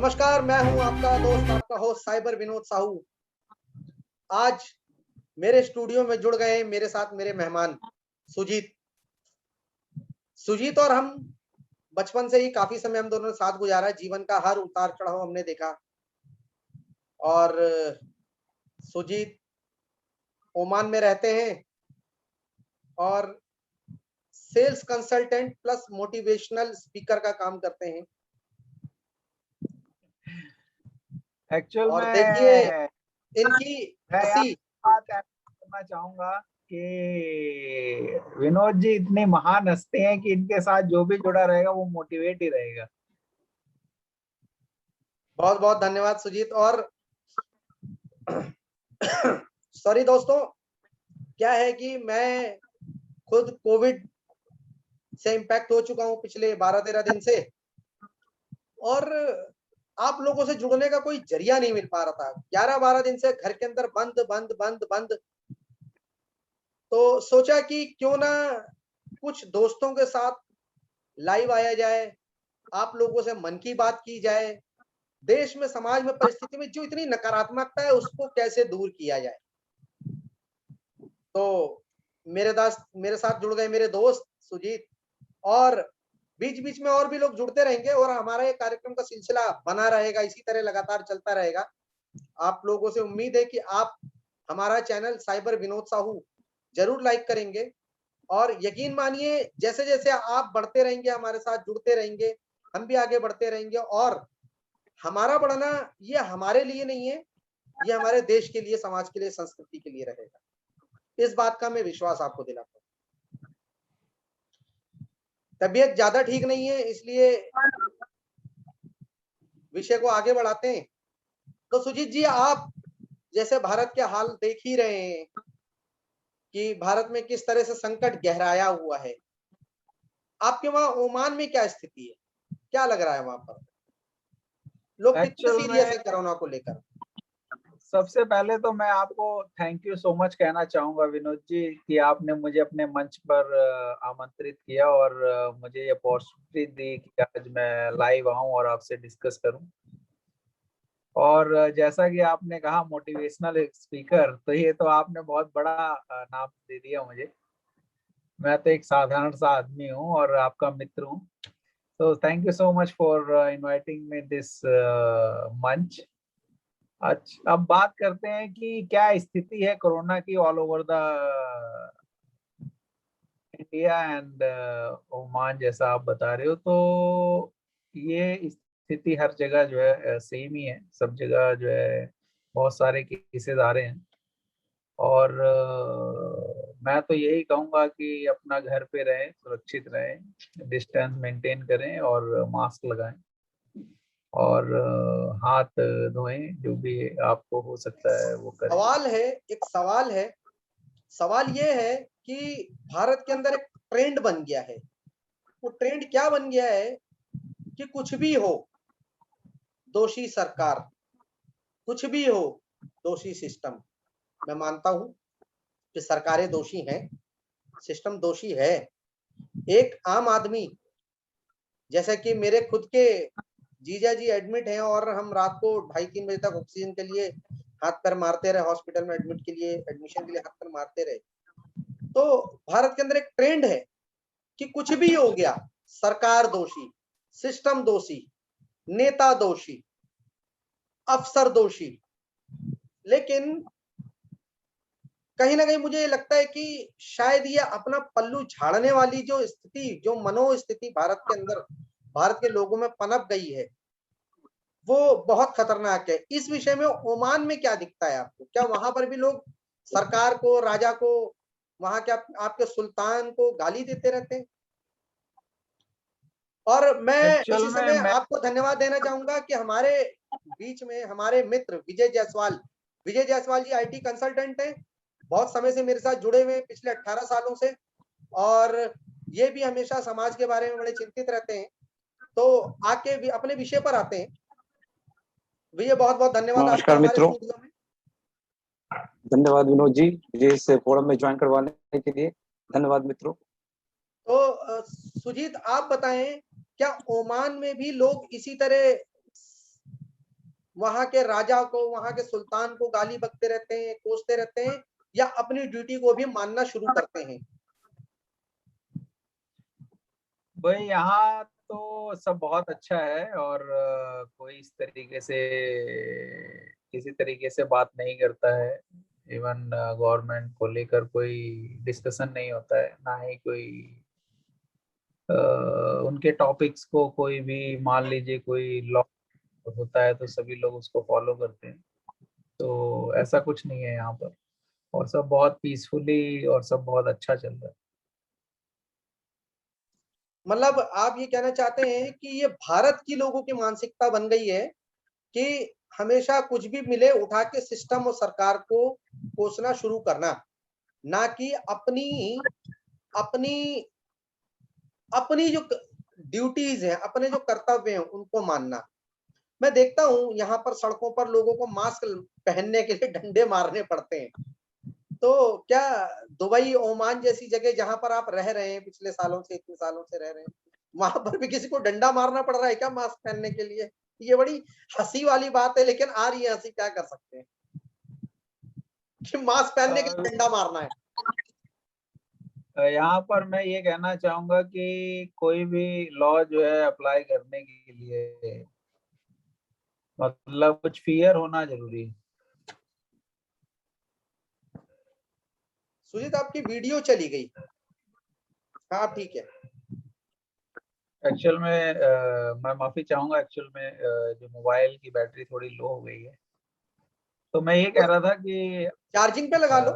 नमस्कार, मैं हूं आपका दोस्त, आपका होस्ट साइबर विनोद साहू। आज मेरे स्टूडियो में जुड़ गए मेरे साथ मेरे मेहमान सुजीत। सुजीत और हम बचपन से ही काफी समय हम दोनों ने साथ गुजारा। जीवन का हर उतार चढ़ाव हमने देखा। और सुजीत ओमान में रहते हैं और sales consultant plus motivational speaker का काम करते हैं। एक्चुअल और में देखिए इनकी मैं हंसी, बात करना चाहूंगा कि विनोद जी इतने महान हस्ती हैं कि इनके साथ जो भी जुड़ा रहेगा वो मोटिवेट ही रहेगा। बहुत बहुत धन्यवाद सुजीत। और सॉरी दोस्तों, क्या है कि मैं खुद कोविड से इम्पैक्ट हो चुका हूं पिछले 12-13 दिन से, और आप लोगों से जुड़ने का कोई जरिया नहीं मिल पा रहा था। 11-12 दिन से घर के अंदर बंद बंद बंद बंद। तो सोचा कि क्यों ना कुछ दोस्तों के साथ लाइव आया जाए, आप लोगों से मन की बात की जाए। देश में, समाज में, परिस्थिति में जो इतनी नकारात्मकता है उसको कैसे दूर किया जाए। तो मेरे साथ जुड़ गए मेरे दोस्त सुजीत, और बीच बीच में और भी लोग जुड़ते रहेंगे और हमारा ये कार्यक्रम का सिलसिला बना रहेगा, इसी तरह लगातार चलता रहेगा। आप लोगों से उम्मीद है कि आप हमारा चैनल साइबर विनोद साहू जरूर लाइक करेंगे। और यकीन मानिए, जैसे जैसे आप बढ़ते रहेंगे, हमारे साथ जुड़ते रहेंगे, हम भी आगे बढ़ते रहेंगे। और हमारा बढ़ना ये हमारे लिए नहीं है, ये हमारे देश के लिए, समाज के लिए, संस्कृति के लिए रहेगा। इस बात का मैं विश्वास आपको दिलाता हूँ। तबीयत ज्यादा ठीक नहीं है, इसलिए विषय को आगे बढ़ाते हैं। तो सुजीत जी, आप जैसे भारत के हाल देख ही रहे हैं कि भारत में किस तरह से संकट गहराया हुआ है। आपके वहां ओमान में क्या स्थिति है, क्या लग रहा है वहां पर? लोग कितने एक्चुअल सीरियस में है कोरोना को लेकर? सबसे पहले तो मैं आपको थैंक यू सो मच कहना चाहूंगा विनोद जी कि आपने मुझे अपने मंच पर आमंत्रित किया और मुझे ये अपॉर्चुनिटी दी कि आज मैं लाइव आऊं और आपसे डिस्कस करूं। और जैसा कि आपने कहा मोटिवेशनल स्पीकर, तो ये तो आपने बहुत बड़ा नाम दे दिया मुझे। मैं तो एक साधारण सा आदमी हूँ और आपका मित्र हूँ। तो thank you so much for inviting me this मंच। अच्छा, अब बात करते हैं कि क्या स्थिति है कोरोना की all over the India and Oman, जैसा आप बता रहे हो। तो ये स्थिति हर जगह जो है सेम ही है। सब जगह जो है बहुत सारे केसेस आ रहे हैं। और मैं तो यही कहूंगा कि अपना घर पे रहें, सुरक्षित रहें, डिस्टेंस मेंटेन करें और मास्क लगाएं और हाथ धोएं। जो भी आपको हो सकता है वो करें। सवाल है, एक सवाल है। सवाल ये है कि भारत के अंदर एक ट्रेंड बन गया है। वो ट्रेंड क्या बन गया है कि कुछ भी हो दोषी सरकार, कुछ भी हो दोषी सिस्टम। मैं मानता हूं कि सरकारें दोषी हैं, सिस्टम दोषी है। एक आम आदमी, जैसे कि मेरे खुद के जीजा जी एडमिट हैं और हम रात को 2:30-3 बजे तक ऑक्सीजन के लिए हाथ पैर मारते रहे, हॉस्पिटल में एडमिट के लिए, एडमिशन के लिए हाथ पैर मारते रहे। तो भारत के अंदर एक ट्रेंड है कि कुछ भी हो गया, सरकार दोषी, सिस्टम दोषी, नेता दोषी, अफसर दोषी। लेकिन कहीं ना कहीं मुझे ये लगता है कि शायद ये अपना पल्लू झाड़ने वाली जो स्थिति, जो मनोस्थिति भारत के अंदर, भारत के लोगों में पनप गई है, वो बहुत खतरनाक है। इस विषय में ओमान में क्या दिखता है आपको? क्या वहां पर भी लोग सरकार को, राजा को, वहां के आपके सुल्तान को गाली देते रहते हैं? और मैं एक्चुअल इसी में समय मैं आपको धन्यवाद देना चाहूंगा कि हमारे बीच में हमारे मित्र विजय जायसवाल जी आईटी कंसल्टेंट हैं, बहुत समय से मेरे साथ जुड़े हुए हैं, पिछले 18 सालों से। और ये भी हमेशा समाज के बारे में बड़े चिंतित रहते हैं। तो आके भी अपने विषय पर आते हैं। भैया बहुत बहुत धन्यवाद आपका नमस्कार हमारे मित्रों, स्टूडियो में। धन्यवाद विनोद जी मुझे इस फोरम में ज्वाइन करवाने के लिए। धन्यवाद मित्रों। तो सुजीत, आप बताएं, क्या ओमान में भी लोग इसी तरह वहां के राजा को, वहां के सुल्तान को गाली बकते रहते हैं, कोसते रहते हैं, या अपनी ड्यूटी को भी मानना शुरू करते हैं? भाई यहाँ तो सब बहुत अच्छा है, और कोई इस तरीके से किसी तरीके से बात नहीं करता है। इवन गवर्नमेंट को लेकर कोई डिस्कशन नहीं होता है, ना ही कोई उनके टॉपिक्स को कोई भी, मान लीजिए कोई लॉ होता है तो सभी लोग उसको फॉलो करते हैं। तो ऐसा कुछ नहीं है यहाँ पर, और सब बहुत पीसफुली और सब बहुत अच्छा चल रहा है। मतलब आप ये कहना चाहते हैं कि ये भारत की लोगों की मानसिकता बन गई है कि हमेशा कुछ भी मिले उठा के सिस्टम और सरकार को कोसना शुरू करना, ना कि अपनी अपनी अपनी जो ड्यूटीज हैं, अपने जो कर्तव्य हैं उनको मानना। मैं देखता हूँ यहाँ पर सड़कों पर लोगों को मास्क पहनने के लिए डंडे मारने पड़ते हैं। तो क्या दुबई, ओमान जैसी जगह जहां पर आप रह रहे हैं, पिछले सालों से, इतने सालों से रह रहे हैं, वहां पर भी किसी को डंडा मारना पड़ रहा है क्या मास्क पहनने के लिए? ये बड़ी हंसी वाली बात है, लेकिन आ रही है हंसी, क्या कर सकते हैं कि मास्क पहनने के लिए डंडा मारना है। यहाँ पर मैं ये कहना चाहूंगा कि कोई भी लॉ जो है अप्लाई करने के लिए मतलब कुछ फियर होना जरूरी है। सुजीत, आपकी वीडियो चली गई। हाँ ठीक है। एक्चुअल में मैं माफी चाहूंगा, एक्चुअल में जो मोबाइल की बैटरी थोड़ी लो हो गई है। तो मैं ये कह रहा था कि चार्जिंग पे लगा लो।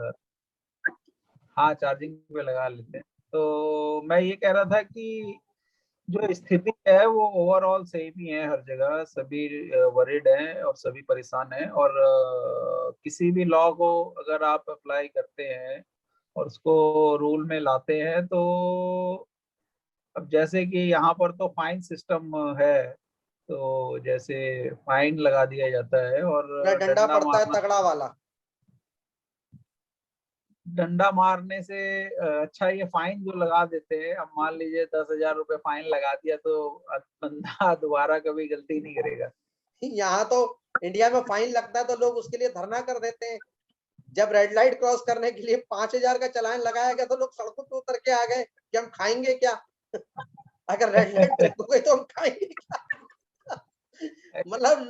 हाँ, चार्जिंग पे लगा लेते हैं। तो मैं ये कह रहा था कि जो स्थिति है वो ओवरऑल सेम ही है हर जगह, सभी वरीड हैं और सभी परेशान हैं। और किसी भी लॉ को अगर आप अप्लाई करते हैं और उसको रूल में लाते हैं, तो अब जैसे कि यहाँ पर तो फाइन सिस्टम है, तो जैसे फाइन लगा दिया जाता है और डंडा डंडा पड़ता है मारना। तगड़ा वाला। डंडा मारने से अच्छा ये फाइन जो लगा देते हैं, अब मान लीजिए 10,000 रुपये फाइन लगा दिया तो बंदा दोबारा कभी गलती नहीं करेगा। यहाँ तो इंडिया में फाइन लगता है तो लोग उसके लिए धरना कर देते हैं। जब रेड लाइट क्रॉस करने के लिए 5,000 का चालान लगाया गया तो लोग सड़कों पे उतर के आ गए कि हम खाएंगे क्या? अगर रेड लाइट ब्रेक हो गई तो हम खाएंगे क्या? मतलब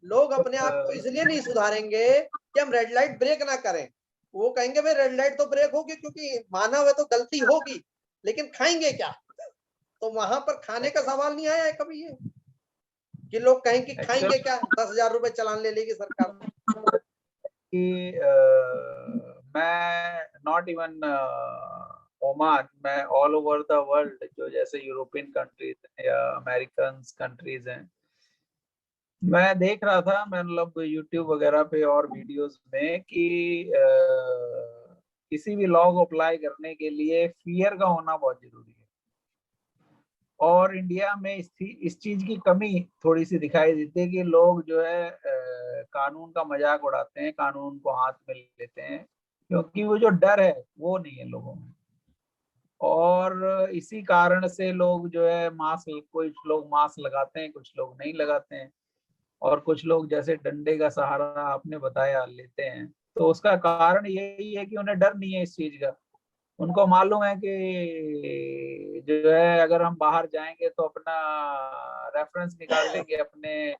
लोग अपने आप को इसलिए नहीं सुधारेंगे कि हम रेड लाइट ब्रेक ना करें। वो कहेंगे भाई रेड लाइट तो ब्रेक होगी क्योंकि मानव है तो गलती होगी, लेकिन खाएंगे क्या? तो वहां पर खाने का सवाल नहीं आया है कभी ये कि लोग कहें कि खाएंगे क्या? 10,000 रुपए चालान ले लेगी सरकार। कि मैं नॉट इवन ओमान, मैं ऑल ओवर द वर्ल्ड, जो जैसे यूरोपियन कंट्रीज हैं या अमेरिकन कंट्रीज हैं, मैं देख रहा था, मैं मतलब यूट्यूब वगैरह पे और वीडियोस में कि किसी भी लॉ को अप्लाई करने के लिए फियर का होना बहुत जरूरी है। और इंडिया में इस चीज की कमी थोड़ी सी दिखाई देती है कि लोग जो है कानून का मजाक उड़ाते हैं, कानून को हाथ में लेते हैं, क्योंकि वो जो डर है वो नहीं है लोगों में। और इसी कारण से लोग जो है मास्क, कुछ लोग मास्क लगाते हैं, कुछ लोग नहीं लगाते हैं, और कुछ लोग जैसे डंडे का सहारा आपने बताया लेते हैं। तो उसका कारण यही है कि उन्हें डर नहीं है इस चीज का। उनको मालूम है कि जो है अगर हम बाहर जाएंगे तो अपना रेफरेंस निकाल लेंगे, अपने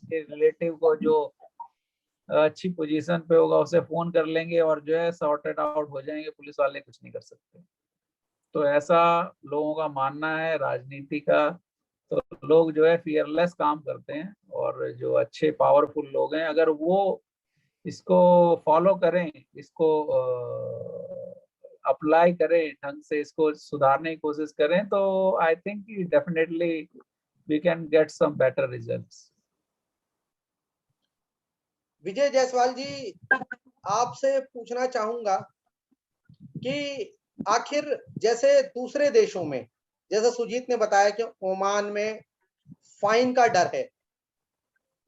रिलेटिव को जो अच्छी पोजीशन पे होगा उसे फोन कर लेंगे और जो है सॉर्टेड आउट हो जाएंगे, पुलिस वाले कुछ नहीं कर सकते। तो ऐसा लोगों का मानना है राजनीति का। तो लोग जो है फियरलेस काम करते हैं, और जो अच्छे पावरफुल लोग हैं अगर वो इसको फॉलो करें, इसको अप्लाई करें ढंग से, इसको सुधारने की कोशिश करें, तो I think definitely we can get some better results. Vijay Jaiswal ji, आपसे पूछना चाहूंगा कि आखिर जैसे दूसरे देशों में, जैसे सुजीत ने बताया कि ओमान में फाइन का डर है,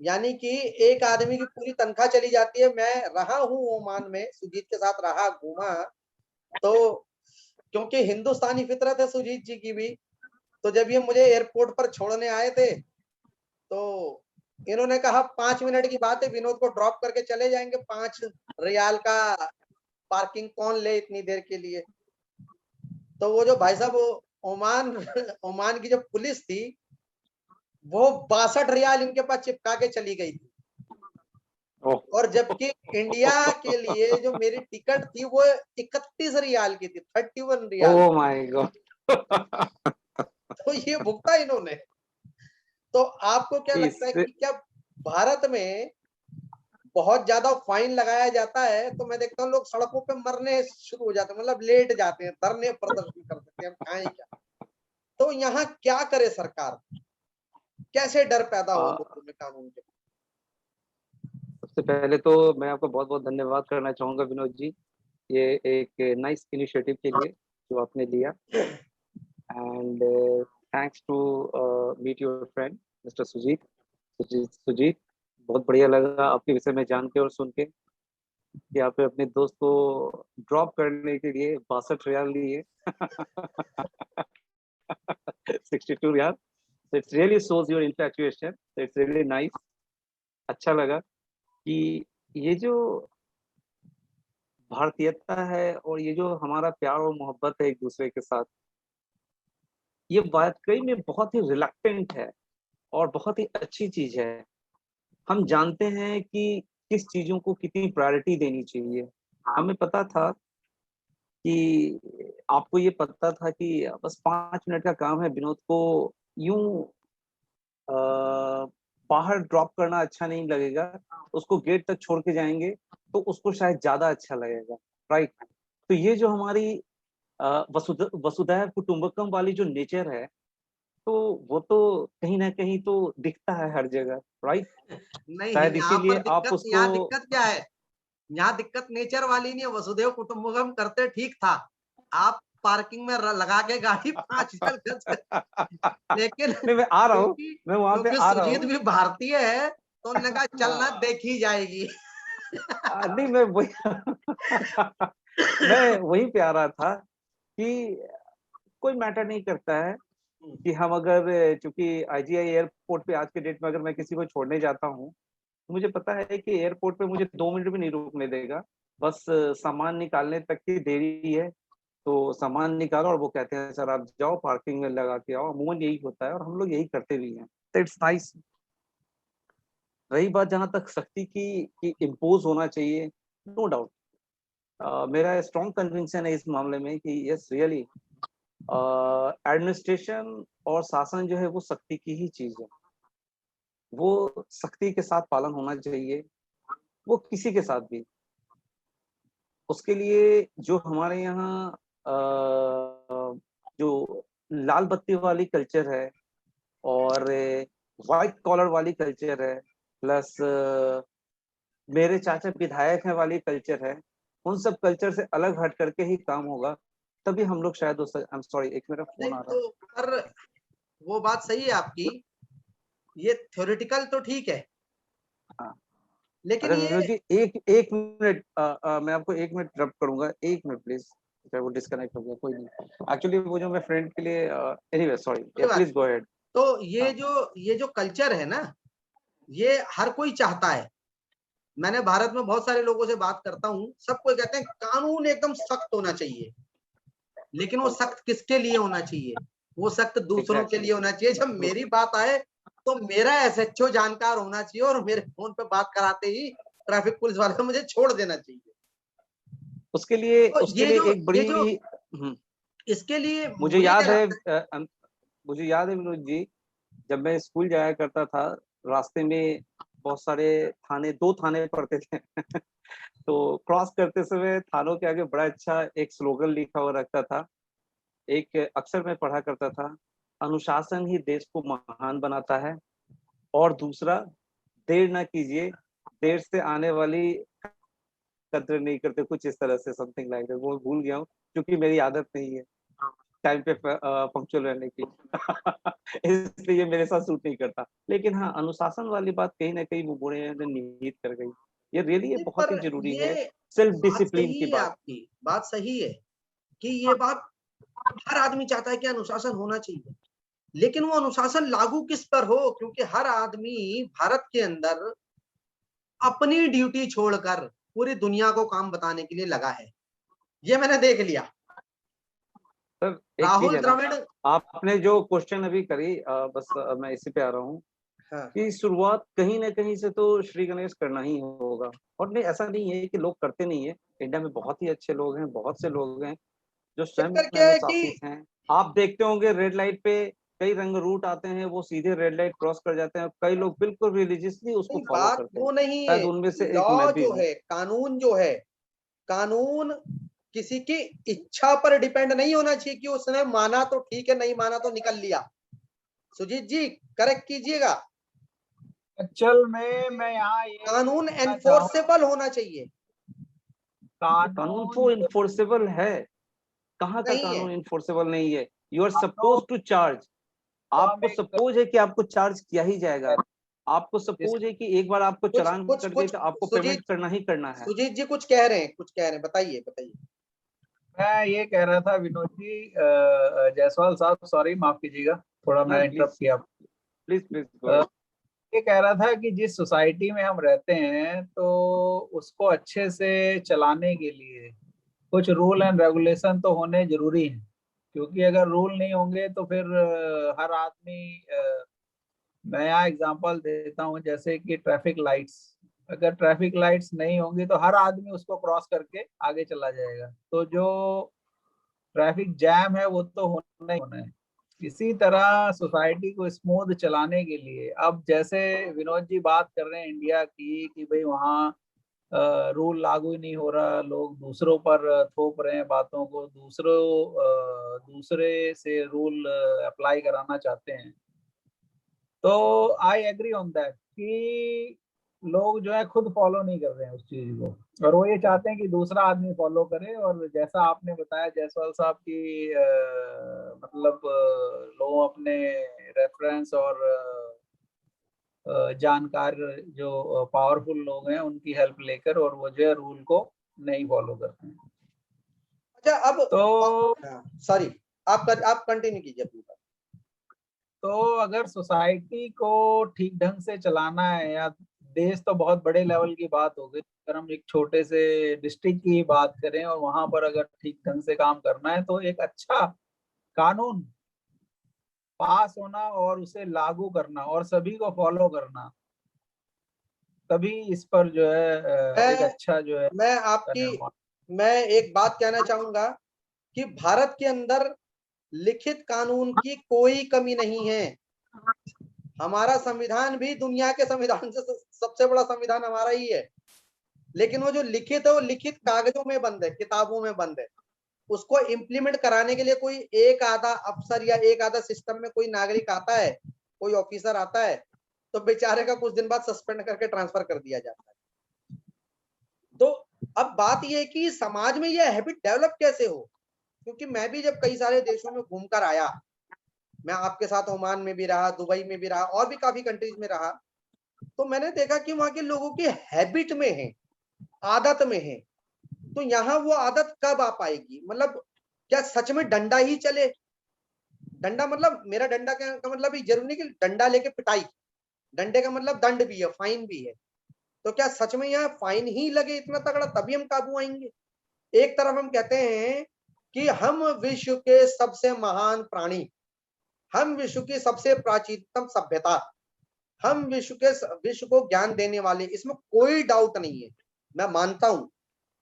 यानी कि एक आदमी की पूरी तनख्वाह चली जाती है। मैं रहा हूं ओमान में, सुजीत के साथ रहा, घूमा। तो क्योंकि हिंदुस्तानी फितरत है सुजीत जी की भी, तो जब ये मुझे एयरपोर्ट पर छोड़ने आए थे तो इन्होंने कहा 5 मिनट की बात है, विनोद को ड्रॉप करके चले जाएंगे, 5 रियाल का पार्किंग कौन ले इतनी देर के लिए। तो वो जो भाई साहब ओमान ओमान की जो पुलिस थी वो 62 रियाल इनके पास चिपका के चली गई थी। ओह और जबकि इंडिया के लिए जो मेरी टिकट थी वो 31 रियाल की थी, 31 रियाल। Oh my God. तो ये भुगता इन्होंने। तो आपको क्या लगता है इससे कि क्या भारत में बहुत ज्यादा फाइन लगाया जाता है तो मैं देखता हूँ लोग सड़कों पे मरने शुरू हो जाते हैं, मतलब लेट जाते हैं, धरने प्रदर्शन कर सकते हैं, हम खाएं क्या। तो यहाँ क्या करे सरकार, कैसे डर पैदा हो आ, लोगों में कानून के। सबसे पहले तो मैं आपको बहुत बहुत धन्यवाद करना चाहूंगा विनोद जी, ये एक नाइस इनिशिएटिव के लिए जो आपने लिया। And thanks to meet your friend mister Sujit. बहुत बढ़िया लगा आपके विषय में जान के और सुन के कि आपने अपने दोस्त को ड्रॉप करने के लिए 62 रियाल लिए। 62 riyal. So it really shows your infatuation. So it's really nice. अच्छा लगा कि ये जो भारतीयता है और ये जो हमारा प्यार और मोहब्बत है एक दूसरे के साथ, ये वाकई में बहुत ही रिलक्टेंट है और बहुत ही अच्छी चीज है। हम जानते हैं कि किस चीजों को कितनी प्रायोरिटी देनी चाहिए। हमें पता था कि आपको ये पता था कि बस 5 मिनट का काम है, विनोद को यूं बाहर ड्रॉप करना अच्छा नहीं लगेगा, उसको गेट तक छोड़ के जाएंगे तो उसको शायद ज्यादा अच्छा लगेगा, राइट। तो ये जो हमारी वसुधैव कुटुंबकम वाली जो नेचर है, तो वो तो कहीं ना कहीं तो दिखता है हर जगह, राइट। नहीं, शायद यहाँ पर इसीलिए आप दिक्कत, उसको यहाँ दिक्कत क्या है, यहाँ दिक्कत नेचर वाली नहीं है, वसुधैव कुटुंबकम करते ठीक था। आप पार्किंग में लगा के गाड़ी 5 जन खर्च, लेकिन नहीं मैं आ रहा हूँ, क्योंकि मैं वहां पे क्योंकि आ रहा सुजीत हूँ। भी भारतीय है तो उन्होंने कहा चलना देखी जाएगी। नहीं मैं वही मैं वही पे आ रहा था कि कोई मैटर नहीं करता है कि हम अगर, चूंकि आईजीआई एयरपोर्ट पे आज के डेट में अगर मैं किसी को छोड़ने जाता हूँ तो मुझे पता है कि एयरपोर्ट पे मुझे 2 मिनट भी नहीं रुकने देगा। बस सामान निकालने तक की देरी है, तो सामान निकालो और वो कहते हैं सर आप जाओ पार्किंग में लगा के आओ। अमूमन यही होता है और हम लोग यही करते भी हैं। तो इट्स नाइस। रही बात जहां तक सख्ती की कि इम्पोज होना चाहिए, नो डाउट, मेरा स्ट्रॉन्ग कन्विक्शन है इस मामले में कि यस रियली एडमिनिस्ट्रेशन और शासन जो है वो सख्ती की ही चीज है। वो सख्ती के साथ पालन होना चाहिए, वो किसी के साथ भी। उसके लिए जो हमारे यहाँ जो लाल बत्ती वाली कल्चर है और व्हाइट कॉलर वाली कल्चर है, प्लस मेरे चाचा विधायक हैं वाली कल्चर है, उन सब कल्चर से अलग हट करके ही काम होगा, तभी हम लोग शायद उस, आई एम सॉरी एक मेरा फोन नहीं आ रहा तो पर वो बात सही है आपकी, ये थ्योरेटिकल तो ठीक है, है। हाँ लेकिन अच्छा विनोद ये जी, एक एक मिनट, मैं आपको 1 मिनट ड्रॉप करूंगा, 1 मिनट प्लीज। वो डिस्कनेक्ट हो गया, कोई नहीं। एक्चुअली वो जो मैं फ्रेंड के लिए, एनीवे सॉरी, कोई बात प्लीज गो नहीं। अहेड। तो हाँ ये जो कल्चर है ना, ये हर कोई चाहता है। मैंने भारत में बहुत सारे लोगों से बात करता हूँ, सब कोई कहते हैं कानून एकदम सख्त होना चाहिए, लेकिन वो सख्त किसके लिए होना चाहिए, वो सख्त दूसरों के एग्जैक्टली। लिए होना चाहिए। जब मेरी बात आए तो मेरा एसएचओ जानकार होना चाहिए और मेरे फोन पे बात कराते ही ट्रैफिक पुलिस वाले को मुझे छोड़ देना चाहिए। तो उसके लिए एक ये बड़ी, जो हम्म, इसके लिए मुझे मुझे क्या याद है, लगता है। मुझे याद है विनोद जी, जब मैं स्कूल जाया करता था, रास्ते में बहुत सारे थाने, 2 थाने पड़ते थे। तो क्रॉस करते समय थानों के आगे बड़ा अच्छा एक स्लोगन लिखा हुआ रखता था। एक अक्सर मैं पढ़ा करता था, अनुशासन ही देश को महान बनाता है, और दूसरा, देर ना कीजिए, देर से आने वाली कदर नहीं करते, कुछ इस तरह से समथिंग लाइक, वो भूल गया हूँ क्योंकि मेरी आदत नहीं है टाइम पे पंक्चुअल रहने की। इसलिए ये मेरे साथ सूट नहीं करता। लेकिन हाँ, अनुशासन वाली बात कहीं ना कहीं वो बूढ़े ने निहित कर गई। ये रियली ये नहीं, बहुत पर ही जरूरी ये है, सेल्फ बात डिसिप्लिन सही की है, बात। आपकी बात सही है कि ये बात हर आदमी चाहता है कि अनुशासन होना चाहिए, लेकिन वो अनुशासन लागू किस पर हो, क्योंकि हर आदमी भारत के अंदर अपनी ड्यूटी छोड़कर पूरी दुनिया को काम बताने के लिए लगा है। ये मैंने देख लिया। सर एक चीज राहुल है ना, द्रविड़, आपने जो क्वेश्चन अभी करी, बस मैं इसी पे आ रहा हूँ हाँ, कि शुरुआत कहीं ना कहीं से तो श्री गणेश करना ही होगा। और नहीं, ऐसा नहीं है कि लोग करते नहीं है। इंडिया में बहुत ही अच्छे लोग हैं, बहुत से लोग हैं जो स्वयं चक्कर क्या है अनुशासित कि हैं। आप देखते होंगे रेड लाइट पे कई रंग रूट आते हैं, वो सीधे रेड लाइट क्रॉस कर जाते हैं। कई लोग बिल्कुल रिलीजियसली उसको नहीं, फॉलो बात करते हैं। वो नहीं है। शायद उनमें से एक लॉ मैं भी जो हूँ। है, कानून जो है, कानून किसी की इच्छा पर डिपेंड नहीं होना चाहिए कि उसने माना तो ठीक है, नहीं माना तो निकल लिया। सुजीत जी करेक्ट कीजिएगा। एक्चुअल में मैं यहाँ ये कानून कहना चाहूँ, एनफोर्सेबल होना चाहिए। कानून कानून तो इन्फोर्सेबल है। कहाँ का नहीं है। कानून इन्फोर्सेबल नहीं है? यू आर कानून सपोज टू चार्ज। तो हम आपको एक सपोज है कि आपको चार्ज किया ही जाएगा। आपको जिस सपोज है कि एक बार आपको कुछ चालान कुछ कर दिया कुछ तो आपको पेमेंट सुजीत करना ही करना है। सुजीत जी कुछ कह रहे हैं, कुछ कह रहे हैं, बताइए बताइए। मैं ये कह रहा था विनोद जी, जायसवाल साहब, सॉरी माफ कीजिएगा, थोड़ा मैं इंटरप्ट प्लीज किया। Please please go a, ahead. ये कह रहा था कि जिस सोसाइटी में हम रहते हैं तो उसको अच्छे से चलाने के लिए कुछ रूल एंड रेगुलेशन तो होने जरूरी है। क्योंकि अगर रूल नहीं होंगे तो फिर हर आदमी, मैं यहाँ एग्जांपल देता हूँ, जैसे कि ट्रैफिक लाइट्स, अगर ट्रैफिक लाइट्स नहीं होंगी तो हर आदमी उसको क्रॉस करके आगे चला जाएगा, तो जो ट्रैफिक जैम है वो तो होना ही होना है। इसी तरह सोसाइटी को स्मूथ चलाने के लिए, अब जैसे विनोद जी बात कर रहे हैं इंडिया की कि भाई वहाँ रूल लागू ही नहीं हो रहा, लोग दूसरों पर थोप रहे हैं बातों को, दूसरे से रूल अप्लाई कराना चाहते हैं। तो आई एग्री ऑन दैट कि लोग जो है खुद फॉलो नहीं कर रहे हैं उस चीज को, और वो ये चाहते हैं कि दूसरा आदमी फॉलो करे। और जैसा आपने बताया जायसवाल साहब की मतलब लोग अपने रेफरेंस और जानकार जो पावरफुल लोग हैं उनकी हेल्प लेकर और वो जो है रूल को नहीं फॉलो करते हैं। अच्छा अब तो सॉरी, आप कंटिन्यू कीजिए अपनी बात। तो अगर सोसाइटी को ठीक ढंग से चलाना है, या देश तो बहुत बड़े लेवल की बात हो गई, अगर हम एक छोटे से डिस्ट्रिक्ट की बात करें और वहां पर अगर ठीक ढंग से काम करना है तो एक अच्छा कानून पास होना और उसे लागू करना और सभी को फॉलो करना, तभी इस पर जो है एक मैं अच्छा जो है मैं का आपकी निर्माण। मैं एक बात कहना चाहूंगा कि भारत के अंदर लिखित कानून की कोई कमी नहीं है। हमारा संविधान भी दुनिया के संविधान से सबसे बड़ा संविधान हमारा ही है। लेकिन वो जो लिखित है वो लिखित कागजों में बंद है, किताबों में बंद है। उसको इम्प्लीमेंट कराने के लिए कोई एक आधा अफसर या एक आधा सिस्टम में कोई नागरिक आता है, कोई ऑफिसर आता है, तो बेचारे का कुछ दिन बाद सस्पेंड करके ट्रांसफर कर दिया जाता है। तो अब बात यह है कि समाज में यह हैबिट डेवलप कैसे हो, क्योंकि मैं भी जब कई सारे देशों में घूमकर आया, मैं आपके साथ ओमान में भी रहा, दुबई में भी रहा और भी काफी कंट्रीज में रहा, तो मैंने देखा कि वहां के लोगों की हैबिट में है, आदत में है। तो यहाँ वो आदत कब आ पाएगी? मतलब क्या सच में डंडा ही चले? डंडा मतलब मेरा डंडा का मतलब ये जरूरी नहीं कि डंडा लेके पिटाई, डंडे का मतलब दंड भी है, फाइन भी है। तो क्या सच में यहाँ फाइन ही लगे इतना तगड़ा तभी हम काबू आएंगे? एक तरफ हम कहते हैं कि हम विश्व के सबसे महान प्राणी, हम विश्व की सबसे प्राचीनतम सभ्यता, हम विश्व को ज्ञान देने वाले, इसमें कोई डाउट नहीं है। मैं मानता हूं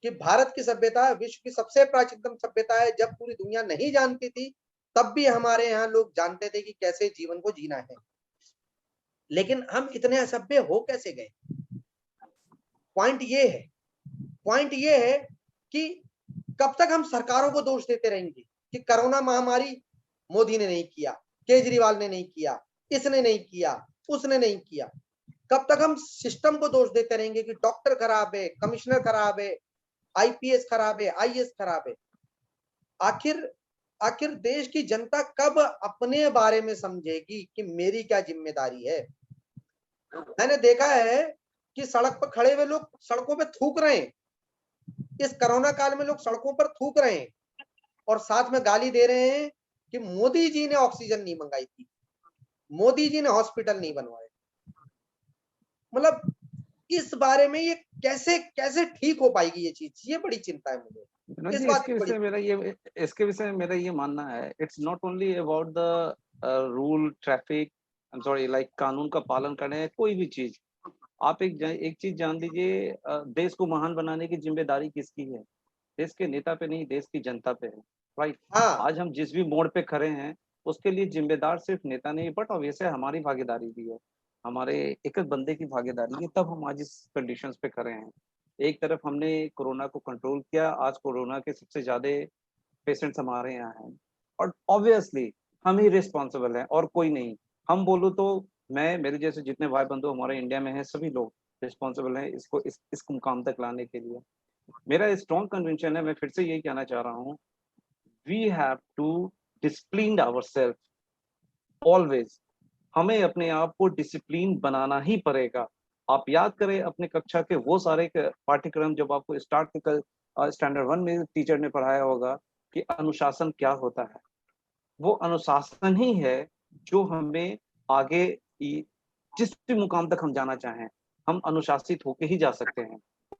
कि भारत की सभ्यता विश्व की सबसे प्राचीनतम सभ्यता है। जब पूरी दुनिया नहीं जानती थी तब भी हमारे यहाँ लोग जानते थे कि कैसे जीवन को जीना है। लेकिन हम इतने असभ्य हो कैसे गए? पॉइंट ये है, पॉइंट ये है कि कब तक हम सरकारों को दोष देते रहेंगे कि कोरोना महामारी मोदी ने नहीं किया, केजरीवाल ने नहीं किया, इसने नहीं किया, उसने नहीं किया। कब तक हम सिस्टम को दोष देते रहेंगे कि डॉक्टर खराब है, कमिश्नर खराब है, आईपीएस खराब है, आईएएस खराब है? आखिर आखिर देश की जनता कब अपने बारे में समझेगी कि मेरी क्या जिम्मेदारी है? मैंने देखा है कि सड़क पर खड़े हुए लोग सड़कों पे थूक रहे हैं। इस कोरोना काल में लोग सड़कों पर थूक रहे हैं और साथ में गाली दे रहे हैं कि मोदी जी ने ऑक्सीजन नहीं मंगाई थी। मोदी जी ने हॉस्पिटल नहीं बनवाए। मतलब इस बारे में ये कैसे कैसे ठीक हो पाएगी ये चीज, ये बड़ी चिंता है मुझे विनोद इस जी, बात की बड़ी। इसके विषय में मेरा ये मानना है, it's not only about the rule traffic, sorry like कानून का पालन करने, कोई भी चीज आप एक चीज जान लीजिए, देश को महान बनाने की जिम्मेदारी किसकी है? देश के नेता पे नहीं, देश की जनता पे है, राइट। हाँ आज हम जिस भी मोड़ पे खड़े हैं उसके लिए जिम्मेदार सिर्फ नेता नहीं, बट ऑब्वियसली हमारी भागीदारी भी है, हमारे एक एक बंदे की भागीदारी है, तब हम आज इस कंडीशंस पे खड़े हैं। एक तरफ हमने कोरोना को कंट्रोल किया, आज कोरोना के सबसे ज्यादा पेशेंट्स हमारे यहाँ हैं, और ऑब्वियसली हम ही रिस्पॉन्सिबल हैं और कोई नहीं। हम बोलूँ तो मैं, मेरे जैसे जितने भाई बंधु हमारे इंडिया में हैं, सभी लोग रिस्पॉन्सिबल हैं इसको इस मुकाम तक लाने के लिए। मेरा स्ट्रॉन्ग कन्विक्शन है, मैं फिर से यही कहना चाह रहा हूँ, we have to discipline ourself always. हमें अपने आप को डिसिप्लिन बनाना ही पड़ेगा। आप याद करें अपने कक्षा के वो सारे पाठ्यक्रम, जब आपको स्टैंडर्ड 1 में टीचर ने पढ़ाया होगा कि अनुशासन क्या होता है। वो अनुशासन ही है जो हमें आगे जिस भी मुकाम तक हम जाना चाहें, हम अनुशासित होके ही जा सकते हैं।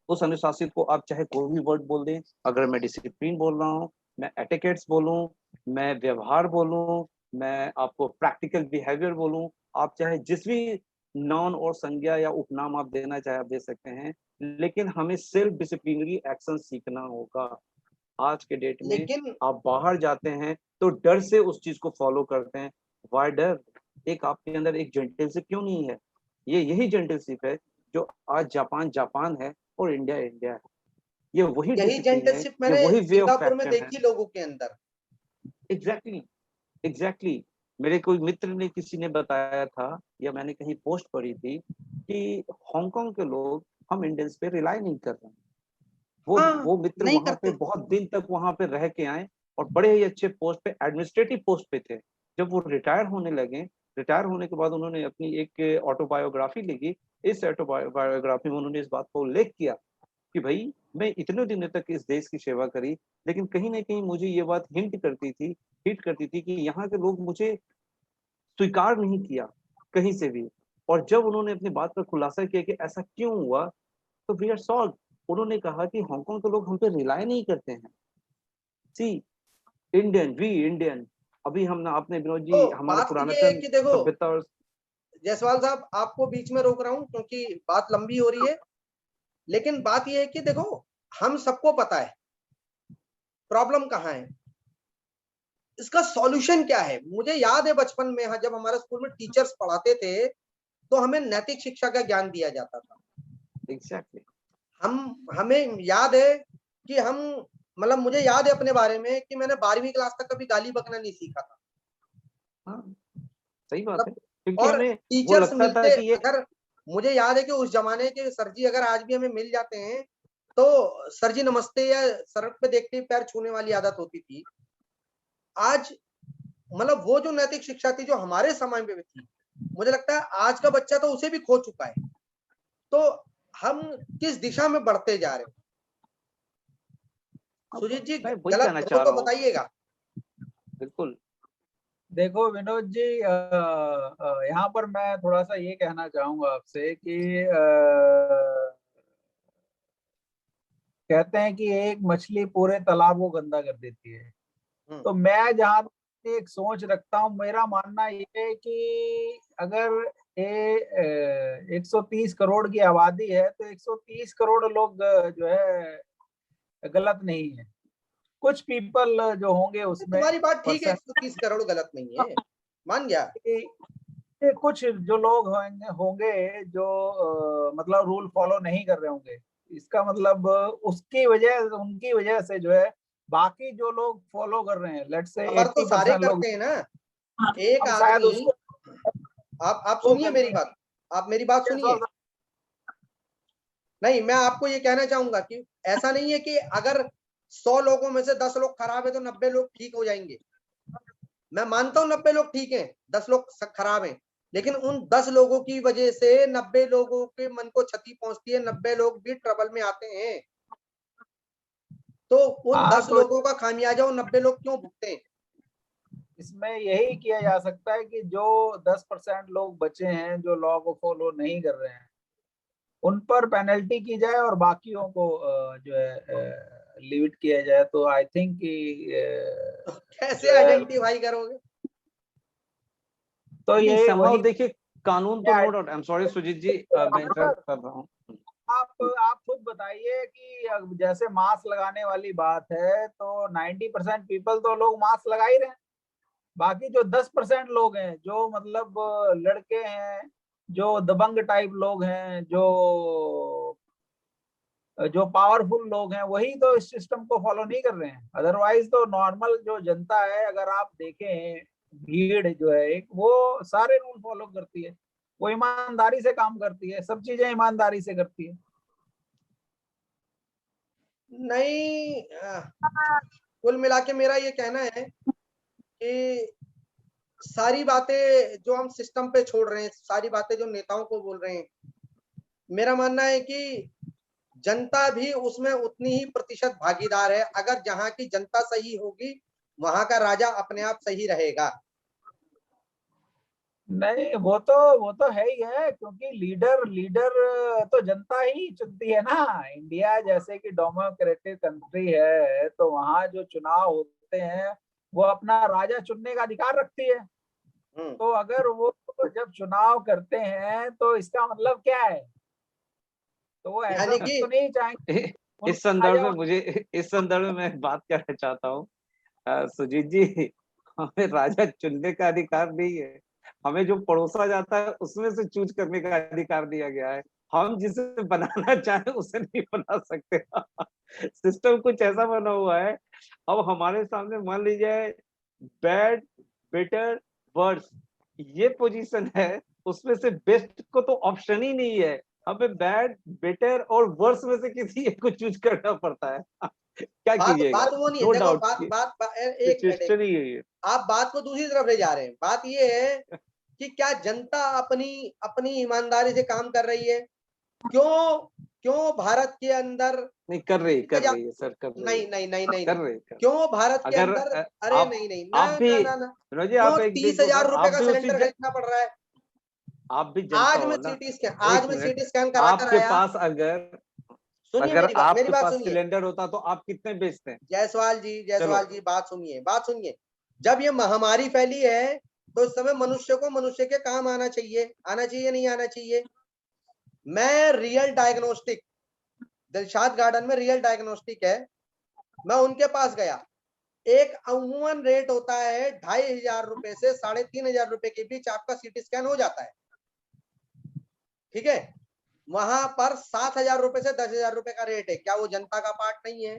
उस अनुशासित को आप चाहे कोई भी वर्ड बोल दें, अगर मैं डिसिप्लिन बोल रहा हूँ, मैं एटिकेट्स बोलूं, मैं व्यवहार बोलूं, मैं आपको प्रैक्टिकल बिहेवियर बोलूं, आप चाहे जिस भी नॉन और संज्ञा या उपनाम आप देना चाहे आप दे सकते हैं, लेकिन हमें सेल्फ डिसिप्लिनरी एक्शन सीखना होगा। आज के डेट में लेकिन आप बाहर जाते हैं तो डर से उस चीज को फॉलो करते हैं। वाई डर? एक आपके अंदर एक जेंटलशिप क्यों नहीं है? ये यही जेंटलशिप है जो आज जापान जापान है और इंडिया इंडिया है। ये वही यही डिसिप्लिन है, जेंटलशिप ये मैंने वही वे ऑफ सिंगापुर में एक्शन है। देखी लोगों के अंदर। एग्जैक्टली एग्जैक्टली मेरे कोई मित्र ने, किसी ने बताया था या मैंने कहीं पोस्ट पढ़ी थी कि हांगकांग के लोग हम इंडियंस पे रिलाई नहीं कर रहे हैं। हाँ वो मित्र नहीं वहां पे करते। बहुत दिन तक वहां पे रह के आए और बड़े ही अच्छे पोस्ट पे, एडमिनिस्ट्रेटिव पोस्ट पे थे। जब वो रिटायर होने लगे, रिटायर होने के बाद उन्होंने अपनी एक ऑटोबायोग्राफी लिखी। इस ऑटोबायोग्राफी में उन्होंने इस बात को उल्लेख किया कि भाई मैं इतने दिनों तक इस देश की सेवा करी, लेकिन कहीं ना कहीं मुझे ये बात हिट करती थी कि यहाँ के लोग मुझे स्वीकार नहीं किया कहीं से भी। और जब उन्होंने अपनी बात का खुलासा किया कि ऐसा क्यों हुआ, तो वी आर सॉल्व। उन्होंने कहा कि हांगकांग के लोग हम पे रिलाई नहीं करते हैं। सी, इंडियन, अभी हम ना, आपने विनोद तो जी हमारे बात ये है पुरातन कि देखो सभ्यता और जायसवाल साहब, आपको बीच में रोक रहा हूँ क्योंकि बात लंबी हो रही है, लेकिन बात ये है कि देखो हम सबको पता है प्रॉब्लम कहाँ है, इसका सॉल्यूशन क्या है। मुझे याद है बचपन में जब हमारे स्कूल में टीचर्स पढ़ाते थे तो हमें नैतिक शिक्षा का ज्ञान दिया जाता था। एग्जैक्टली हमें याद है कि मतलब मुझे याद है अपने बारे में कि मैंने 12वीं क्लास तक कभी गाली बकना नहीं सीखा था। हाँ, सही बात है, मतलब क्योंकि और हमें वो टीचर्स लगता था मिलते, कि ये अगर मुझे याद है कि उस जमाने के सर जी अगर आज भी हमें मिल जाते हैं तो सर जी नमस्ते या सड़क पे देखते ही पैर छूने वाली आदत होती थी। आज मतलब वो जो नैतिक शिक्षा थी जो हमारे समय में थी, मुझे लगता है आज का बच्चा तो उसे भी खो चुका है। तो हम किस दिशा में बढ़ते जा रहे हैं? सुजीत जी मैं वही गलत कहना हो चाह तो रहा हूँ। बताइएगा। बिल्कुल। देखो विनोद जी, यहाँ पर मैं थोड़ा सा ये कहना चाहूंगा आपसे कि कहते हैं कि एक मछली पूरे तालाब को गंदा कर देती है। तो मैं जहाँ एक सोच रखता हूँ, मेरा मानना ये है कि अगर ये 130 करोड़ की आबादी है तो 130 करोड़ लोग जो है गलत नहीं है। कुछ पीपल जो होंगे उसमें तुम्हारी बात ठीक है, पर्सन, 130 करोड़ गलत नहीं है, मान गया। कुछ जो लोग होंगे जो मतलब रूल फॉलो नहीं कर रहे होंगे। इसका मतलब उसकी वजह, उनकी वजह से जो है बाकी जो लोग फॉलो कर रहे हैं, लेट्स से सफर तो सारे 80% लोग, करते हैं ना। एक हम शायद आदमी, उसको आप वो सुनिए मेरी करते बात, आप मेरी बात सुनिए। हैं। नहीं, मैं आपको ये कहना चाहूंगा कि ऐसा नहीं है कि अगर 100 लोगों में से 10 लोग खराब है तो 90 लोग ठीक हो जाएंगे। मैं मानता हूं 90 लोग ठीक हैं, 10 लोग खराब हैं, लेकिन उन 10 लोगों की वजह से 90 लोगों के मन को क्षति पहुंचती है, 90 लोग भी ट्रबल में आते हैं। तो उन हाँ 10 तो लोगों का खामियाजा उन 90 लोग क्यों भुगते हैं? इसमें यही किया जा सकता है कि जो 10% लोग बचे हैं जो लॉ को फॉलो नहीं कर रहे हैं उन पर पेनल्टी की जाए और बाकियों को जो है लिमिट किया जाए, तो आई थिंक कि तो कैसे जो है आइडेंटिफाई करोगे? तो नहीं, ये somehow वही देखिए कानून तो no doubt, I am sorry Sujit ji, मैं इंटरप्ट कर रहा हूँ। आप खुद बताइए कि जैसे मास्क लगाने वाली बात है तो 90% पीपल तो लोग मास्क लगा ही रहे हैं। बाकी जो 10% लोग हैं जो मतलब लड़के हैं, जो दबंग टाइप लोग हैं, जो पावरफुल लोग हैं, वही तो इस सिस्टम को फॉलो नहीं कर रहे हैं। अदरवाइज तो नॉर्मल जो जनता है, अगर आप देखें भीड़ जो है एक, वो सारे रूल फॉलो करती है, वो ईमानदारी से काम करती है, सब चीजें ईमानदारी से करती है। नहीं, कुल मिला के मेरा ये कहना है कि सारी बातें जो हम सिस्टम पे छोड़ रहे हैं, सारी बातें जो नेताओं को बोल रहे हैं, मेरा मानना है कि जनता भी उसमें उतनी ही प्रतिशत भागीदार है। अगर जहां की जनता सही होगी वहां का राजा अपने आप सही रहेगा। नहीं, वो तो है ही है, क्योंकि लीडर लीडर तो जनता ही चुनती है ना। इंडिया जैसे कि डेमोक्रेटिक कंट्री है, तो वहाँ जो चुनाव होते हैं वो अपना राजा चुनने का अधिकार रखती है। तो अगर वो जब चुनाव करते हैं तो इसका मतलब क्या है? तो वो ऐसा यानी कुछ कि तो नहीं चाहेंगे इस उनका संदर्भ राजा में मुझे, इस संदर्भ में मैं एक बात कहना चाहता हूँ, सुजीत जी, हमें राजा चुनने का अधिकार नहीं है, हमें जो पड़ोसा जाता है उसमें से चूज करने का अधिकार दिया गया है। हम जिसे बनाना चाहें उसे नहीं बना सकते। सिस्टम कुछ ऐसा बना हुआ है। अब हमारे सामने मान लीजिए बैड, बेटर, वर्स, ये पोजीशन है, उसमें से बेस्ट को तो ऑप्शन ही नहीं है। हमें बैड, बेटर और वर्स में से किसी एक को चूज करना पड़ता है। क्या बात कीजिएगा? बात वो नहीं है, नो देखो डाउट बात कि बात, एक मिनट, सिचुएशन ही यही है। आप बात को दूसरी तरफ ले जा रहे हैं। बात ये है कि क्या जनता अपनी अपनी ईमानदारी से काम कर रही है? क्यों क्यों भारत के अंदर नहीं, कर 30,000, रही है सर, कर रही है, नहीं नहीं नहीं नहीं कर नहीं, रही है। क्यों भारत के अगर अंदर, अरे आप नहीं नहीं, ना आप भी ना ना ना, विनोद जी, क्यों आप एक दिन तीस तो हजार सर, रुपए का सिलेंडर खरीदना पड़ रहा है? आप भी जनता आज हो मैं ना। सीटी स्कैन, एक आज मैं मिनट, सीटी स्कैन करा कर आपके आया। पास अगर सुनिए अगर मेरी आपके बात पास सुनिए। सिलेंडर होता तो आप कितने बेचते हैं? चलो, जायसवाल जी, बात सुनिए। जब ये महामारी फैली है तो इस समय मनुष्य को मनुष्य के काम आना चाहिए, नहीं आना चाहिए। मैं रियल डायग्नोस्टिक, दिलशाद गार्डन में रियल डायग्नोस्टिक है, मैं उनके पास गया। एक अमूमन रेट होता है 2,500 रुपए से 3,500 रुपए के बीच आपका सीटी स्कैन हो जाता है, ठीक है। वहां पर 7,000 रुपए से 10,000 रुपए का रेट है। क्या वो जनता का पार्ट नहीं है?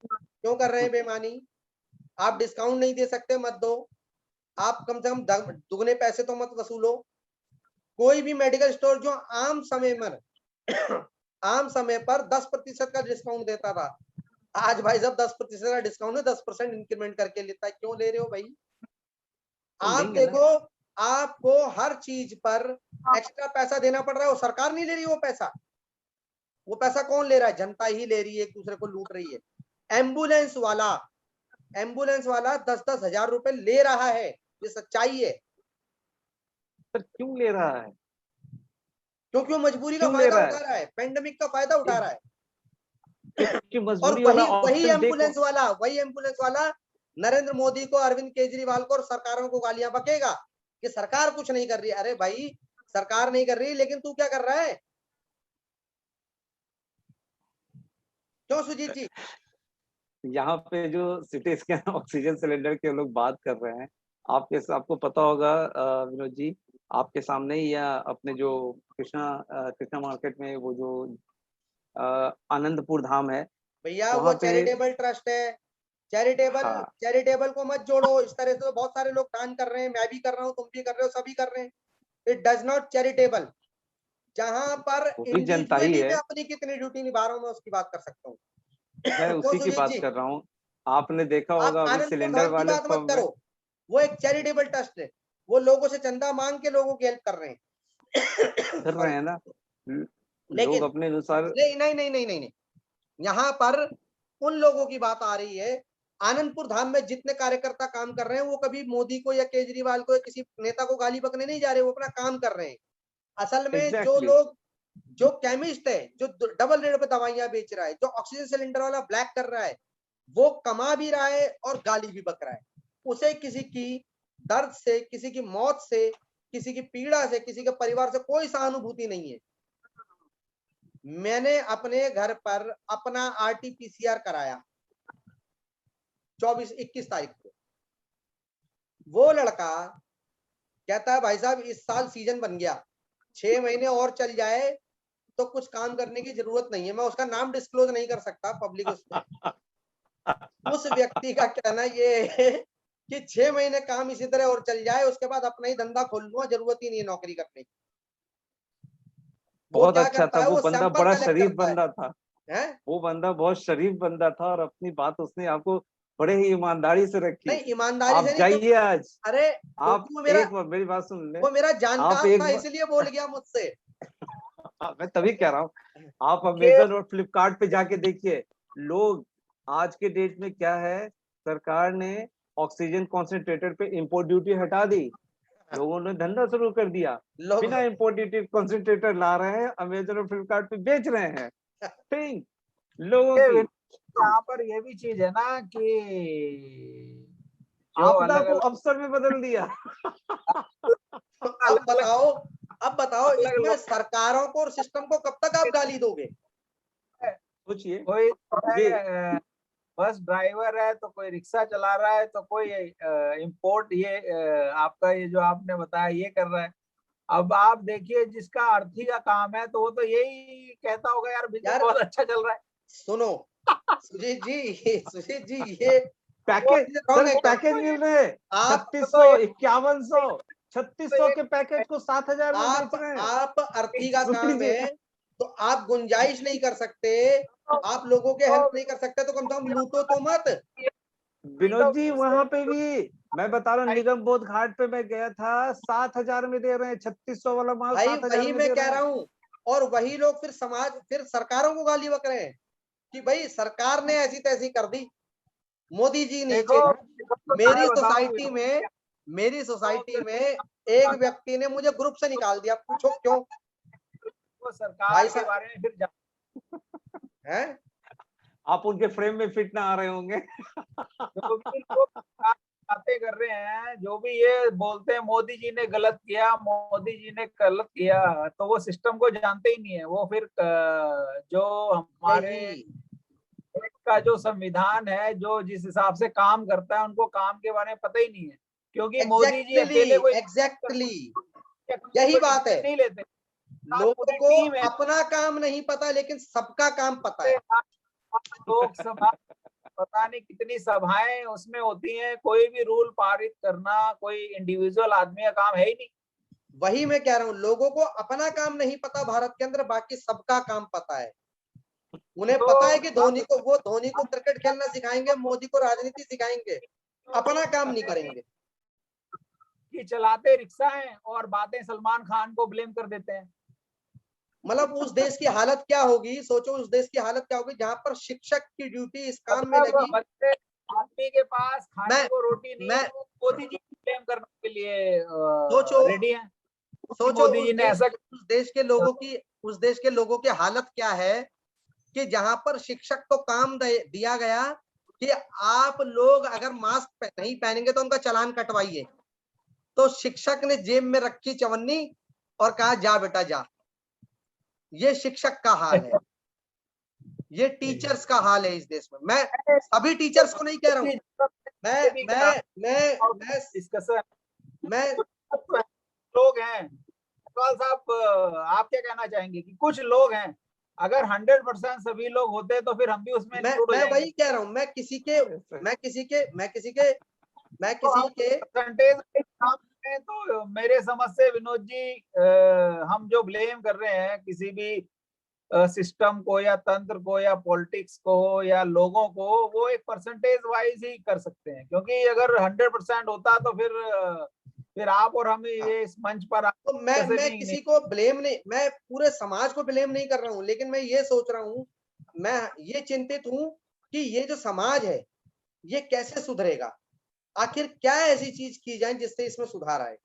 क्यों कर रहे हैं बेमानी? आप डिस्काउंट नहीं दे सकते, मत दो। आप कम से कम दुगने पैसे तो मत वसूलो। कोई भी मेडिकल स्टोर जो आम समय पर 10% का डिस्काउंट देता था, आज भाई साहब 10% का डिस्काउंट है, 10% इंक्रीमेंट करके लेता है। क्यों ले रहे हो भाई? तो आप लेंगे ना। देखो, आपको हर चीज पर एक्स्ट्रा पैसा देना पड़ रहा है। वो सरकार नहीं ले रही वो पैसा, वो पैसा कौन ले रहा है? जनता ही ले रही है, एक दूसरे को लूट रही है। एम्बुलेंस वाला 10-10 हजार रुपए ले रहा है, ये सच्चाई है। सर क्यों ले रहा है? क्योंकि वो मजबूरी का क्यों ले फायदा रहा है? उठा रहा है, पेंडेमिक का फायदा उठा रहा है। क्योंकि और मजबूरी वाला वही वही ऑप्शन देखो। एम्बुलेंस वाला नरेंद्र मोदी को, अरविंद केजरीवाल को और सरकारों को गालियां बकेगा कि सरकार कुछ नहीं कर रही। अरे भाई, सरकार नहीं कर रही, लेकिन तू क्या कर रहा है? क्यों सुजीत जी? यहाँ पे जो सिटी स्कैन ऑक्सीजन सिलेंडर के लोग बात कर रहे हैं, आपको पता होगा विनोद जी, आपके सामने ही, या अपने जो कृष्णा मार्केट में वो जो आनंदपुर धाम है, भैया वो वहां पे, चैरिटेबल ट्रस्ट है। हाँ, चैरिटेबल को मत जोड़ो इस तरह से। तो बहुत सारे लोग दान कर रहे हैं, मैं भी कर रहा हूँ, तुम भी कर रहे हो, सभी कर रहे हैं। It does not charitable. जहां पर वो भी जनता ही इंडिविजुअली है। मैं अपनी कितनी ड्यूटी निभा रहा हूँ, मैं उसकी बात कर सकता हूँ। मैं तो उसी की सुजीत बात जी, कर रहा हूँ। आपने देखा आप होगा अभी आनंदपुर सिलेंडर धाम की वाले बात मत फर्म में। करो। वो एक चैरिटेबल ट्रस्ट है, वो लोगों से चंदा मांग के लोगों की हेल्प कर रहे हैं। कर रहे सॉरी। हैं ना, लोग लेकिन अपने अनुसार। नहीं नहीं नहीं नहीं नहीं नहीं, यहाँ पर उन लोगों की बात आ रही है। आनंदपुर धाम में जितने कार्यकर्ता काम कर रहे हैं वो कभी मोदी को या केजरीवाल को या किसी नेता को गाली बकने नहीं जा रहे, वो अपना काम कर रहे हैं। असल में जो Exactly. लोग, जो केमिस्ट है, जो डबल रेट पे दवाइयां बेच रहा है, जो ऑक्सीजन सिलेंडर वाला ब्लैक कर रहा है, वो कमा भी रहा है और गाली भी बक रहा है। उसे किसी की दर्द से, किसी की मौत से, किसी की पीड़ा से, किसी के परिवार से कोई सहानुभूति नहीं है। मैंने अपने घर पर अपना RT-PCR कराया 21 तारीख को। वो लड़का कहता है भाई साहब इस साल सीजन बन गया, 6 महीने और चल जाए तो कुछ काम करने की जरूरत नहीं है। मैं उसका नाम डिस्क्लोज नहीं कर सकता पब्लिक उसमें। उस व्यक्ति का कहना ये है कि 6 महीने काम इसी तरह और चल जाए, उसके बाद अपना ही धंधा खोल लूंगा, जरूरत ही नहीं है नौकरी करने की। वो बहुत क्या अच्छा करता था है, वो बंदा, सैंपल बड़ा कलेक्ट शरीफ करता है। बंदा था हैं? वो बंदा, बहुत शरीफ बंदा था और अपनी बात उसने आपको बड़े ही ईमानदारी से रखी। नहीं ईमानदारी आप से नहीं, जाइए आज, अरे आप वो मेरा, एक बार मेरी बात सुन ले, वो मेरा आप जानकार एक था बार, इसलिए बोल गया मुझसे। मैं तभी कह रहा हूँ, आप ये अमेजन और फ्लिपकार्ट पे जाके देखिए, लोग आज के डेट में क्या है, सरकार ने ऑक्सीजन कॉन्सेंट्रेटर पे इंपोर्ट ड्यूटी हटा दी, लोगों ने धंधा शुरू कर दिया, लोग बिना इंपोर्ट ड्यूटी कॉन्सेंट्रेटर ला रहे हैं, अमेजन और फ्लिपकार्ट पे बेच रहे हैं। ठीक, लोगों ये की यहाँ पर ये भी चीज है ना कि जो आपदा अलग को अलग अवसर में बदल दिया। अब बताओ, अब बताओ अलग इसमें लोग सरकारों को और सिस्टम को कब तक आप गाली दोगे? सोचिए कोई तो ये है बस ड्राइवर है, तो कोई रिक्शा चला रहा है, तो कोई इंपोर्ट ये आपका ये जो आपने बताया ये कर रहा है। अब आप देखिए जिसका अर्थी का काम है तो वो तो यही कहता होगा यार बिजनेस यार बहुत अच्छा चल रहा है। सुनो सुजीत जी, ये पैकेज, रॉन्ग सर है। पैकेज मिल रहे हैं आप 3600, 5100, 3600 के पैकेज को 7000 में बेच रहे हैं। आप अर्थी का काम सुनिए, है तो आप गुंजाइश नहीं कर सकते, आप लोगों के हेल्प नहीं कर सकते, तो कम से कम लूटो तो मत। विनोद जी वहां पे भी मैं बता रहा हूँ, निगम बोध घाट पे मैं गया था, 7000 में दे रहे हैं, 3600 वाला माल भाई 7000 वही में मैं दे कह रहे रहा हैं। हूँ। और वही लोग फिर समाज, फिर सरकारों को गाली बक रहे हैं कि भाई सरकार ने ऐसी तैसी कर दी, मोदी जी नीचे। देखो मेरी मैं बताऊं सोसाइटी में, मेरी सोसाइटी में एक व्यक्ति ने मुझे ग्रुप से निकाल दिया, पूछो क्यों? वो सरकार भाई के साहब बारे में फिर हैं, आप उनके फ्रेम में फिट ना आ रहे होंगे। जो भी लोग बातें कर रहे हैं, जो भी ये बोलते हैं मोदी जी ने गलत किया, मोदी जी ने गलत किया, तो वो सिस्टम को जानते ही नहीं है। वो फिर जो हमारे यही देश का जो संविधान है, जो जिस हिसाब से काम करता है, उनको काम के बारे में पता ही नहीं है। क्योंकि मोदी जी अकेले कोई एग्जैक्टली यही बात है। नहीं लेते, लोगों पूरी को टीम है। अपना काम नहीं पता, लेकिन सबका काम पता है। लोकसभा पता नहीं कितनी सभाएं उसमें होती हैं, कोई भी रूल पारित करना कोई इंडिविजुअल आदमी का काम है ही नहीं। वही मैं कह रहा हूँ, लोगों को अपना काम नहीं पता भारत के अंदर, बाकी सबका काम पता है। उन्हें तो पता है कि धोनी को क्रिकेट खेलना सिखाएंगे, मोदी को राजनीति सिखाएंगे, अपना काम नहीं करेंगे। कि चलाते रिक्शा हैं और बातें सलमान खान को ब्लेम कर देते हैं। मतलब उस देश की हालत क्या होगी, सोचो उस देश की हालत क्या होगी जहां पर शिक्षक की ड्यूटी इस काम में लगी। बच्चे आदमी के पास खाने मैं को रोटी नहीं मैं है, वो मोदी जी को ब्लेम करने के लिए सोचो रेडी हैं। सोचो मोदी जी ने ऐसा उस देश के लोगों की हालत क्या है कि जहां पर शिक्षक को काम दिया गया कि आप लोग अगर मास्क नहीं पहनेंगे तो उनका चालान कटवाइए, तो शिक्षक ने जेब में रखी चवन्नी और कहा जा बेटा जा। ये शिक्षक का हाल है, ये टीचर्स का हाल है इस देश में। मैं सभी टीचर्स को नहीं कह रहा हूं, मैं डिस्कशन मैं लोग हैं। अग्रवाल साहब आप क्या कहना चाहेंगे कि कुछ लोग हैं, अगर 100% सभी लोग होते तो फिर हम भी उसमें इंक्लूड हो मैं जाएंगे। वही कह रहा हूं, मैं किसी के परसेंटेज तो मेरे समझ से विनोद जी हम जो ब्लेम कर रहे हैं किसी भी सिस्टम को या तंत्र को या पॉलिटिक्स को या लोगों को, वो एक परसेंटेज वाइज ही कर सकते हैं। क्योंकि अगर 100% होता तो फिर आप और हम ये इस मंच पर तो मैं किसी को ब्लेम नहीं, मैं पूरे समाज को ब्लेम नहीं कर रहा हूं, लेकिन मैं ये सोच रहा हूं, मैं ये चिंतित हूं कि ये जो समाज है ये कैसे सुधरेगा? आखिर क्या ऐसी चीज की जाए जिससे इसमें सुधार आए?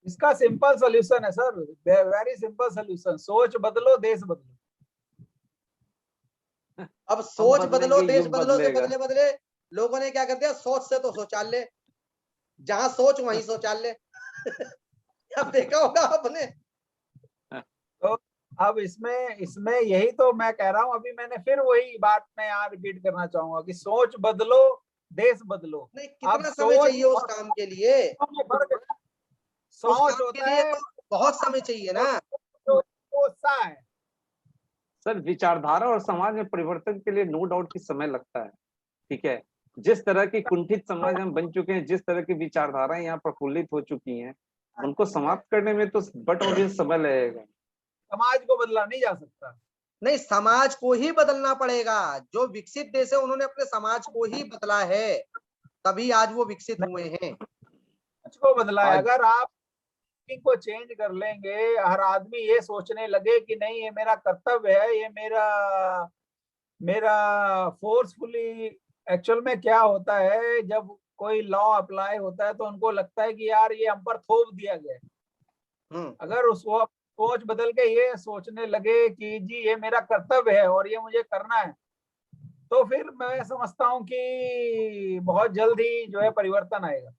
इसका सिंपल सोल्यूशन है सर, वेरी सिंपल सोल्यूशन, सोच बदलो देश बदलो। अब सोच बदलो बदलेंगे, देश युग बदलो से बदलेगा। बदले बदले लोगों ने क्या कर दिया, सोच से तो शौचालय, जहां सोच वहीं शौचालय। अब देखा होगा आपने। तो अब इसमें इसमें यही तो मैं कह रहा हूं, अभी मैंने फिर वही बात मैं यहाँ रिपीट करना चाहूंगा कि सोच बदलो देश बदलो। नहीं, अब कितना समय सोच चाहिए उस काम के लिए? उस सोच काम के होता लिए है, तो बहुत समय चाहिए ना। जो उत्साह है। सर विचारधारा और समाज में परिवर्तन के लिए नो डाउट की समय लगता है, ठीक है। जिस तरह की कुंठित समाज हम बन चुके हैं, जिस तरह की विचारधाराएं यहाँ प्रफुल्लित हो चुकी हैं, उनको समाप्त करने में तो बट ऑब्वियस समय लगेगा। समाज को बदला नहीं जा सकता। नहीं, समाज को ही बदलना पड़ेगा। जो विकसित देश है उन्होंने अपने समाज को ही बदला है, तभी आज वो विकसित हुए हैं। समाज को बदला है। आज अगर आप को चेंज कर लेंगे, हर आदमी ये सोचने लगे कि नहीं ये मेरा कर्तव्य है, ये मेरा मेरा फोर्सफुली, एक्चुअल में क्या होता है जब कोई लॉ अप्लाई होता है तो उनको लगता है कि यार ये हम पर थोप दिया गया है। अगर उस वक्त सोच बदल के ये सोचने लगे कि जी ये मेरा कर्तव्य है और ये मुझे करना है, तो फिर मैं समझता हूँ कि बहुत जल्द ही जो है परिवर्तन आएगा।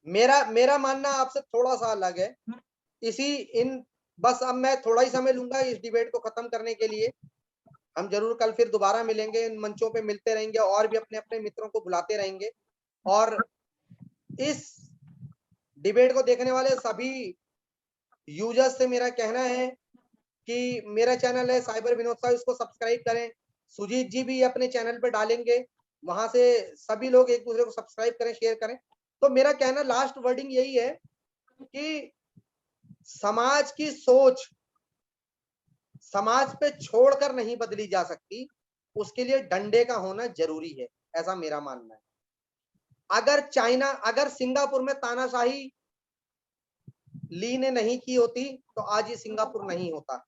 मेरा मेरा मानना आपसे थोड़ा सा अलग है। इसी इन बस अब मैं थोड़ा ही समय लूंगा इस डिबेट को खत्म करने के लिए। हम जरूर कल फिर दोबारा मिलेंगे, इन मंचों पे मिलते रहेंगे और भी अपने अपने मित्रों को बुलाते रहेंगे। और इस डिबेट को देखने वाले सभी यूजर्स से मेरा कहना है कि मेरा चैनल है साइबर विनोद साहब, इसको सब्सक्राइब करें। सुजीत जी भी अपने चैनल पे डालेंगे, वहां से सभी लोग एक दूसरे को सब्सक्राइब करें, शेयर करें। तो मेरा कहना लास्ट वर्डिंग यही है कि समाज की सोच समाज पे छोड़कर नहीं बदली जा सकती, उसके लिए डंडे का होना जरूरी है, ऐसा मेरा मानना है। अगर सिंगापुर में तानाशाही ली ने नहीं की होती तो आज ये सिंगापुर नहीं होता।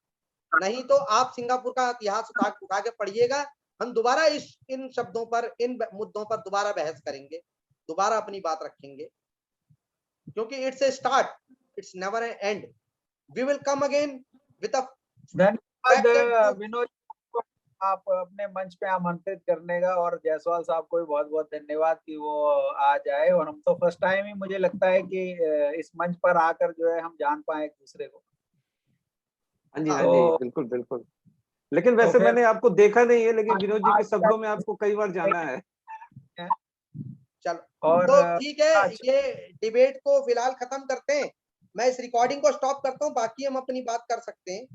नहीं तो आप सिंगापुर का इतिहास उठा के पढ़िएगा। हम दोबारा इन शब्दों पर, इन मुद्दों पर दोबारा बहस करेंगे, दोबारा अपनी बात रखेंगे, क्योंकि it's a start, it's never an end. We will come again with a धन्यवाद विनोद, आप अपने मंच पे आमंत्रित करने का, और जायसवाल साहब को भी बहुत बहुत धन्यवाद कि वो आज आए। और हम तो फर्स्ट टाइम ही मुझे लगता है कि इस मंच पर आकर जो है हम जान पाए एक दूसरे को। हाँ जी, हाँ तो जी, बिल्कुल बिल्कुल। लेकिन वैसे फिर मैंने आपको देखा नहीं है, लेकिन विनोद जी के आज शब्दों में आपको कई बार जाना है। चलो और तो ठीक है, आज ये डिबेट को फिलहाल खत्म करते हैं। मैं इस रिकॉर्डिंग को स्टॉप करता हूँ, बाकी हम अपनी बात कर सकते हैं।